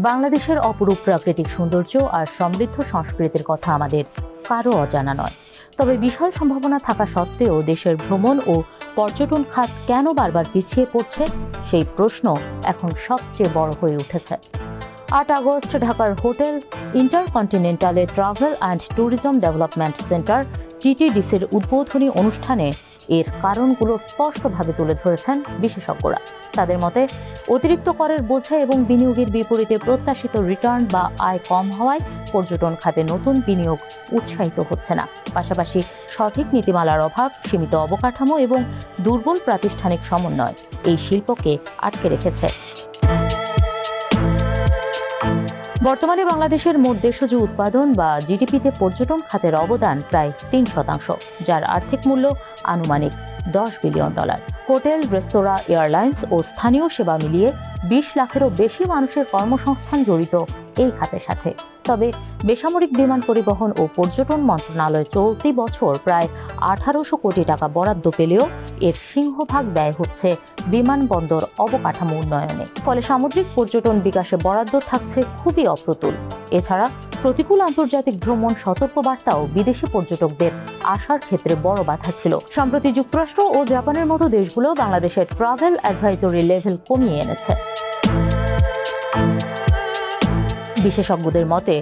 বাংলাদেশের অপরূপ প্রাকৃতিক সৌন্দর্য আর সমৃদ্ধ সংস্কৃতির কথা আমাদের কারো অজানা নয়। তবে বিশাল সম্ভাবনা থাকা সত্ত্বেও দেশের ভ্রমণ ও পর্যটন খাত কেন বারবার পিছিয়ে পড়ছে, সেই প্রশ্ন এখন সবচেয়ে বড় হয়ে উঠেছে। ৮ আগস্ট ঢাকার হোটেল ইন্টারকন্টিনেন্টালে travel and tourism development centre TTDCর উদ্বোধনী অনুষ্ঠানে এর কারণগুলো স্পষ্টভাবে তুলে ধরেছেন বিশেষজ্ঞরা। তাদের মতে, অতিরিক্ত করের বোঝা এবং বিনিয়োগের বিপরীতে প্রত্যাশিত রিটার্ন বা আয় কম হওয়ায় পর্যটন খাতে নতুন বিনিয়োগ উৎসাহিত হচ্ছে না। পাশাপাশি সঠিক নীতিমালার অভাব, সীমিত অবকাঠামো এবং দুর্বল প্রাতিষ্ঠানিক সমন্বয় এই শিল্পকে আটকে রেখেছে। বর্তমানে বাংলাদেশের মোট দেশজ উৎপাদন বা জিডিপিতে পর্যটন খাতের অবদান প্রায় ৩%, যার আর্থিক মূল্য আনুমানিক $10 বিলিয়ন। হোটেল, রেস্তোরাঁ, এয়ারলাইন্স ও স্থানীয় সেবা মিলিয়ে ২০ লাখেরও বেশি মানুষের কর্মসংস্থান জড়িত এই খাতের সাথে। তবে বেসামরিক বিমান পরিবহন ও পর্যটন মন্ত্রণালয় চলতি বছর প্রায় ১৮০০ কোটি টাকা বরাদ্দ পেলেও এর সিংহভাগ ব্যয় হচ্ছে বিমানবন্দর অবকাঠামো উন্নয়নে। ফলে সামুদ্রিক পর্যটন বিকাশে বরাদ্দ থাকছে খুবই অপ্রতুল। এছাড়া প্রতিকূল আন্তর্জাতিক ভ্রমণ সতর্কবার্তাও বিদেশি পর্যটকদের আসার ক্ষেত্রে বড় বাধা ছিল। সম্প্রতি যুক্তরাষ্ট্র ও জাপানের মতো দেশগুলো বাংলাদেশের ট্রাভেল অ্যাডভাইজরি লেভেল কমিয়ে এনেছে। বিশেষজ্ঞদের মতে,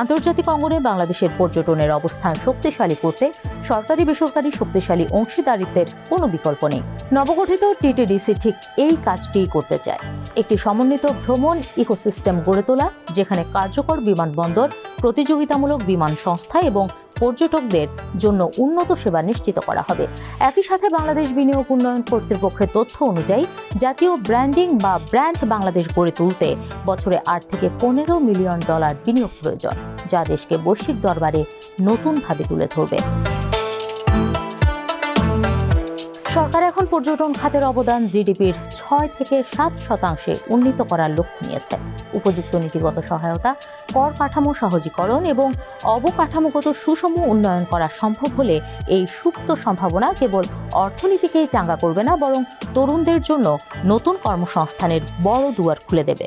আন্তর্জাতিক অঙ্গনে বাংলাদেশের পর্যটনের অবস্থান শক্তিশালী করতে সরকারি বেসরকারি শক্তিশালী অংশীদারিত্বের কোনো বিকল্প নেই। নবগঠিত TTDC ঠিক এই কাজটিই করতে চায়, একটি সমন্বিত ভ্রমণ ইকোসিস্টেম গড়ে তোলা, যেখানে কার্যকর বিমানবন্দর, প্রতিযোগিতামূলক বিমান সংস্থা এবং পর্যটকদের জন্য উন্নত সেবা নিশ্চিত করা হবে। একই সাথে বাংলাদেশ বিনিয়োগ উন্নয়ন কর্তৃপক্ষের তথ্য অনুযায়ী জাতীয় ব্র্যান্ডিং বা ব্র্যান্ড বাংলাদেশ গড়ে তুলতে বছরে $৮ থেকে $15 মিলিয়ন বিনিয়োগ প্রয়োজন, যা দেশকে বৈশ্বিক দরবারে নতুনভাবে তুলে ধরবে। সরকার এখন পর্যটন খাতের অবদান জিডিপির ৬ থেকে ৭% উন্নীত করার লক্ষ্য নিয়েছে। উপযুক্ত নীতিগত সহায়তা, কর কাঠামো সহজীকরণ এবং অবকাঠামোগত সুষম উন্নয়ন করা সম্ভব হলে এই সুপ্ত সম্ভাবনা কেবল অর্থনীতিকেই চাঙ্গা করবে না, বরং তরুণদের জন্য নতুন কর্মসংস্থানের বড় দুয়ার খুলে দেবে।